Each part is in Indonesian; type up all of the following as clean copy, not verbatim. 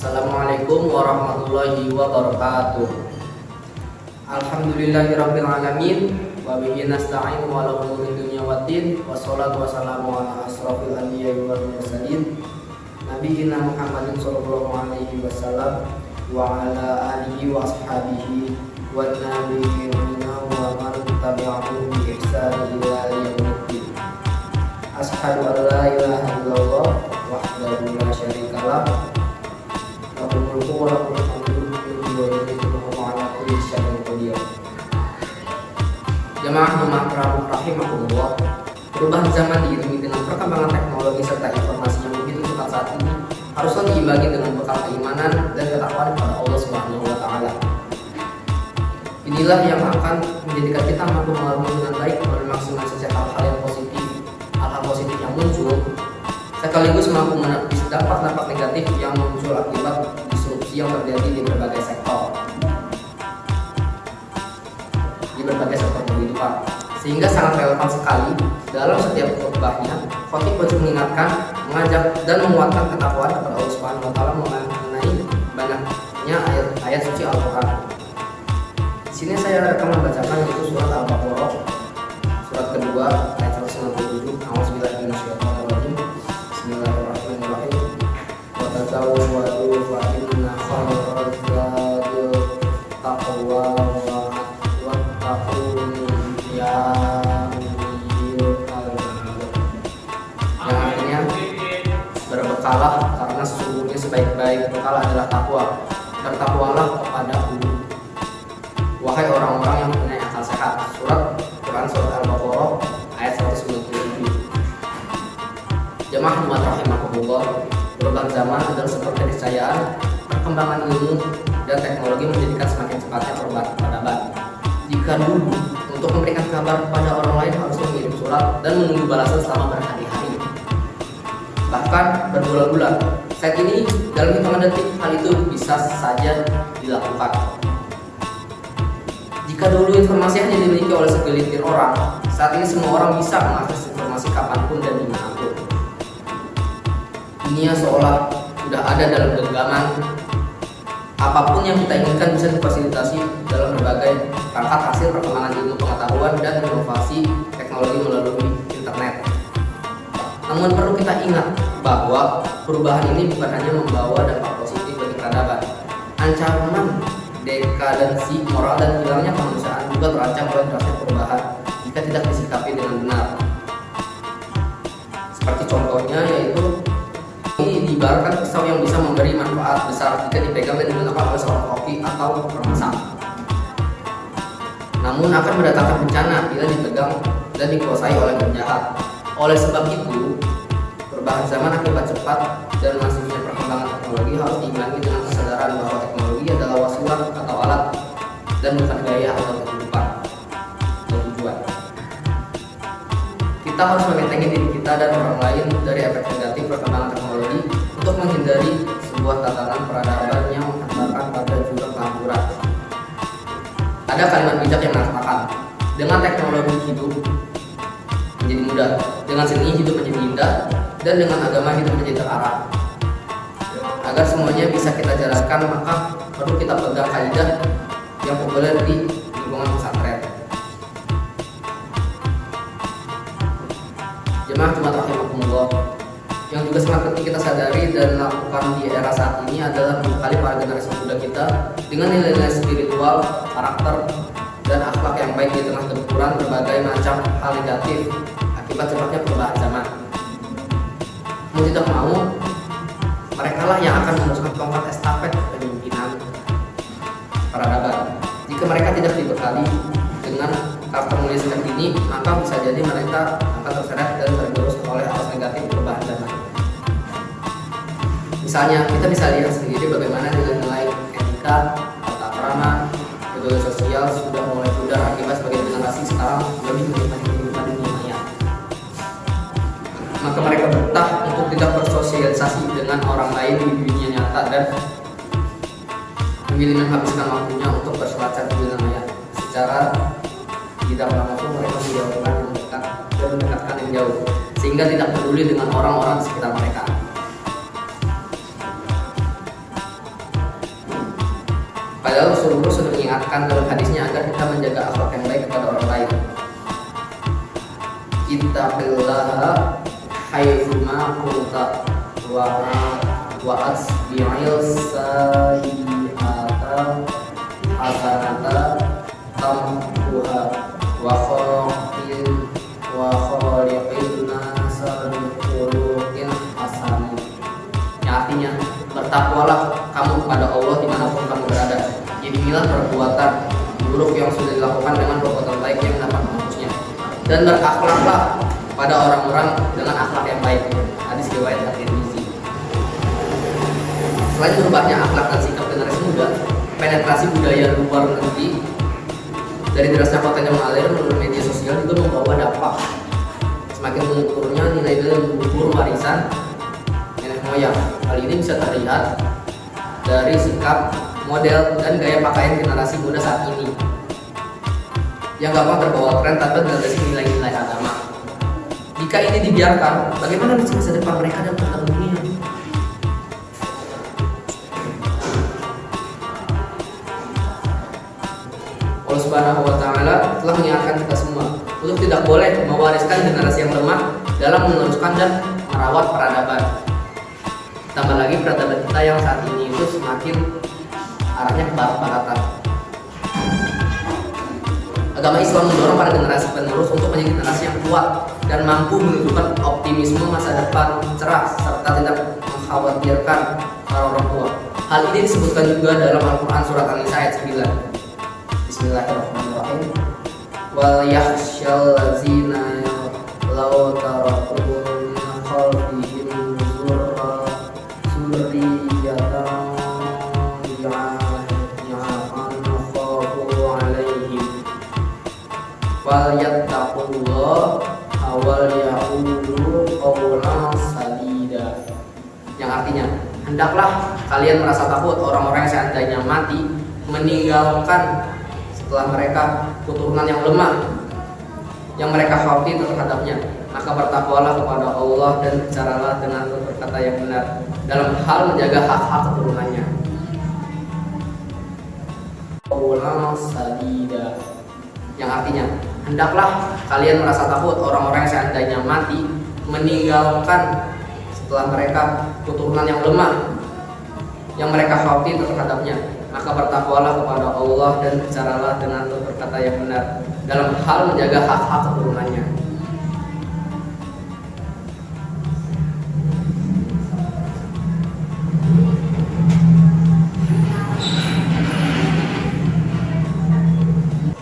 Assalamualaikum warahmatullahi wabarakatuh. Alhamdulillahirabbil alamin wa bihi nasta'in wa ala umuri dunya waddin wassalatu wassalamu ala asrofil anbiya'i wal mursalin nabiyina Muhammadin sallallahu alaihi wasallam wa ala alihi wa ashabihi wan nabiyina wa man tabi'ahum bi ihsan ila yaumiddin. Asyhadu an la ilaha illallah wahdahu la syarikalah Jamaah rahimahullah, perubahan zaman diiringi dengan perkembangan teknologi serta informasi yang begitu cepat saat ini haruslah diimbangi dengan bekal keimanan dan ketakwaan kepada Allah Subhanahu wa taala. Inilah yang akan menjadikan kita mampu mengarungi dengan baik memaksimalkan hal-hal yang positif, hal-hal positif yang muncul, sekaligus mampu menepis dampak-dampak negatif yang muncul akibat disrupsi yang terjadi di berbagai sektor kehidupan. Sehingga sangat relevan sekali dalam setiap khutbahnya khotib wajib mengingatkan, mengajak dan menguatkan ketakwaan kepada Allah Subhanahu wa taala mengenai banyaknya ayat suci Al-Qur'an. Di sini saya akan membacakan yaitu surat Al-Baqarah surat kedua ayat 197. A'udzubillahi minasyaitonirrajim. Bismillahirrahmanirrahim. Wa tazawwadu fa inna khairal zadi taqwa yang artinya berbekalah karena sesungguhnya sebaik-baik bekal adalah takwa. Bertakwalah kepadaku wahai orang-orang yang punya akal sehat. Quran surat Al-Baqarah ayat 197. Jamaah umat rahimahullah, perubahan zaman adalah sebuah keniscayaan. Perkembangan ilmu dan teknologi menjadikan semakin cepatnya peradaban. Jika dulu untuk memberikan kabar kepada orang lain harus mengirim surat dan menunggu balasan selama berhari-hari, bahkan berbulan-bulan, saat ini dalam hitungan detik hal itu bisa saja dilakukan. Jika dulu informasi hanya dimiliki oleh segelintir orang, saat ini semua orang bisa mengakses informasi kapanpun dan dimanapun. Dunia seolah sudah ada dalam genggaman. Apapun yang kita inginkan bisa difasilitasi dalam berbagai perangkat hasil perkembangan ilmu pengetahuan dan inovasi teknologi melalui internet. Namun perlu kita ingat bahwa perubahan ini bukan hanya membawa dampak positif bagi peradaban. Ancaman dekadensi moral dan hilangnya kemanusiaan juga terancam oleh drastis perubahan jika tidak disikapi dengan benar. Seperti contohnya yaitu ini diibaratkan pisau yang bisa memberi manfaat besar jika dipegang dan digunakan oleh seorang koki atau pemasak, namun akan mendatangkan bencana bila dipegang dan dikuasai oleh penjahat. Oleh sebab itu, perubahan zaman akibat cepat dan masifnya perkembangan teknologi harus diimbangi dengan kesadaran bahwa teknologi adalah wasilah atau alat dan bukan gaya atau kehidupan atau tujuan. Kita harus membentengi diri kita dan orang lain dari efek negatif perkembangan teknologi untuk menghindari sebuah tatanan peradaban yang menghantarkan pada jurang kehancuran. Ada kalimat bijak yang mengatakan, dengan teknologi hidup menjadi mudah, dengan seni hidup menjadi indah, dan dengan agama hidup menjadi terarah. Agar semuanya bisa kita jalankan, maka perlu kita pegang kaidah yang populer di lingkungan pesantren. Jemaah Jumat rahimahumullah, yang juga sangat penting kita sadari dan lakukan di era saat ini adalah membekali para generasi muda kita dengan nilai-nilai spiritual, karakter, dan akhlak yang baik di tengah gempuran berbagai macam hal negatif akibat cepatnya perubahan zaman. Mau tidak mau, mereka lah yang akan meneruskan tongkat estafet kepemimpinan peradaban. Jika mereka tidak dibekali dengan karakter mulia seperti ini, maka bisa jadi mereka akan terseret dan tergerus oleh arus negatif perubahan zaman. Misalnya, kita bisa lihat sendiri bagaimana nilai-nilai etika, tata krama, budaya sosial sudah mulai pudar akibat sebagian generasi sekarang lebih menikmati kehidupan dunia maya. Maka mereka betah untuk tidak bersosialisasi dengan orang lain di dunia nyata dan memilih menghabiskan waktunya untuk berselancar di dunia maya. Secara tidak langsung mereka menjauhkan yang dekat dan mendekatkan yang jauh, sehingga tidak peduli dengan orang-orang di sekitar mereka. Padahal Rasulullah sudah mengingatkan dalam hadisnya agar kita menjaga akhlak yang baik kepada orang lain. Ittaqillaha haitsuma kunta wa asbi'il sayyi'ata hasanata tamhuha wa khaliqin nasa bi khuluqin hasan. Yang artinya, bertakwalah kamu kepada Allah dimanapun kamu berada. Jadilah perbuatan buruk yang sudah dilakukan dengan perbuatan baik yang dapat menghapusnya. Dan berakhlaklah pada orang-orang dengan akhlak yang baik. Hadis riwayat At-Tirmizi. Selain berubahnya akhlak dan sikap generasi muda, penetrasi budaya luar negeri dari derasnya konten yang mengalir melalui media sosial juga membawa dampak semakin mengukurnya nilai-nilai leluhur warisan nenek moyang. Hal ini bisa terlihat dari sikap, model, dan gaya pakaian generasi muda saat ini yang gampang terbawa tren tanpa dilandasi nilai-nilai agama. Jika ini dibiarkan, bagaimana masa depan mereka dan tentang dunia? Allah Subhanahu wa Ta'ala telah mengingatkan kita semua untuk tidak boleh mewariskan generasi yang lemah dalam meneruskan dan merawat peradaban. Tambah lagi peradaban kita yang saat ini itu semakin arahnya ke barat-baratan. Agama Islam mendorong para generasi penerus untuk menjadi generasi yang kuat dan mampu menunjukkan optimisme masa depan cerah serta tidak mengkhawatirkan para orang tua. Hal ini disebutkan juga dalam Al-Quran surat An-Nisa ayat 9. Bismillahirrahmanirrahim. Wal yakhshal ladzina law taraku min khalfihim zurriyatan wal yattaqullah awal yaqulu qawlan sadida. Yang artinya, hendaklah kalian merasa takut orang-orang yang seandainya mati meninggalkan setelah mereka keturunan yang lemah yang mereka khawatir terhadapnya, maka bertakwalah kepada Allah dan bicaralah dengan berkata yang benar dalam hal menjaga hak-hak keturunannya. Qawlan sadida. Yang artinya, hendaklah kalian merasa takut orang-orang yang seandainya mati meninggalkan setelah mereka keturunan yang lemah yang mereka khawatir terhadapnya, maka bertakwalah kepada Allah dan bicaralah dengan berkata yang benar dalam hal menjaga hak-hak keturunannya.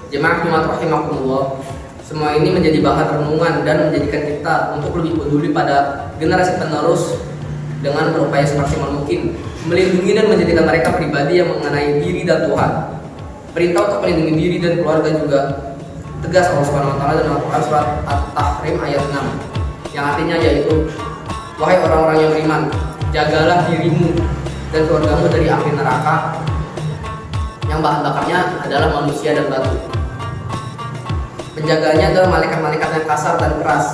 Jemaah Jumat rahimakumullah, semua ini menjadi bahan renungan dan menjadikan kita untuk lebih peduli pada generasi penerus dengan berupaya semaksimal mungkin melindungi dan menjadikan mereka pribadi yang mengenai diri dan Tuhan. Perintah untuk melindungi diri dan keluarga juga tegas Allah Subhanahu wa Ta'ala dalam Al-Quran surat At-Tahrim ayat 6, yang artinya yaitu, wahai orang-orang yang beriman, jagalah dirimu dan keluargamu dari api neraka yang bahan bakarnya adalah manusia dan batu. Penjaganya adalah malaikat-malaikat yang kasar dan keras.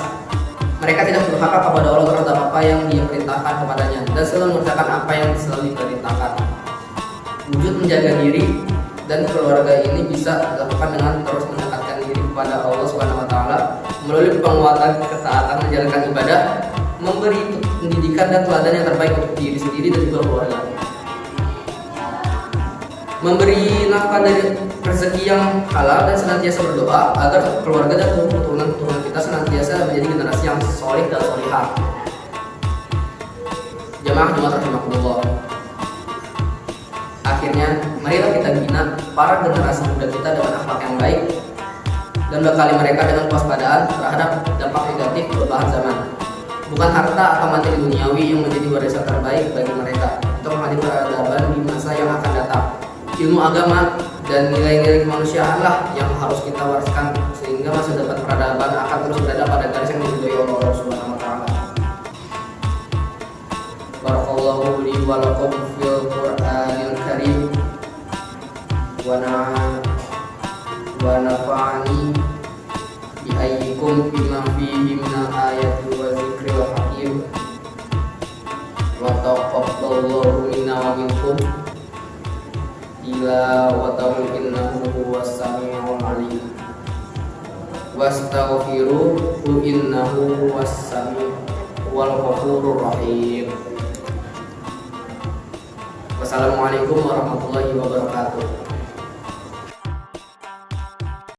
Mereka tidak berhak kepada Allah terhadap apa yang Dia perintahkan kepadanya dan selalu mengerjakan apa yang selalu diperintahkan. Wujud menjaga diri dan keluarga ini bisa dilakukan dengan terus mendekatkan diri kepada Allah Subhanahu wa Ta'ala melalui penguatan ketaatan menjalankan ibadah, memberi pendidikan dan teladan yang terbaik untuk diri sendiri dan juga keluarga, memberi nafkah dari rezeki yang halal dan senantiasa berdoa agar keluarga dan keturunan-keturunan kita senantiasa menjadi generasi yang soleh dan solihah. Jamaah Jumat rahimakumullah, akhirnya marilah kita bina para generasi muda kita dengan akhlak yang baik dan bekali mereka dengan kewaspadaan terhadap dampak negatif perubahan zaman. Bukan harta atau materi duniawi yang menjadi warisan terbaik bagi mereka untuk menghadapi peradaban di masa yang akan datang. Ilmu agama dan nilai-nilai kemanusiaan lah yang harus kita wariskan sehingga masa depan peradaban akan terus berada pada garis yang diridhoi Allah Subhanahu wa Ta'ala. Barakallahu li wa lakum fil Qur'anil Karim wa nafa'ani bi ayyikum bima fihi minal ayati wa dzikril hakim wa taqabbalallahu minna wa minkum tilawatahu innahu huwas samiul alim. Wastaghfiruhu innahu huwas samiul ghafurur rahim. Wassalamualaikum warahmatullahi wabarakatuh.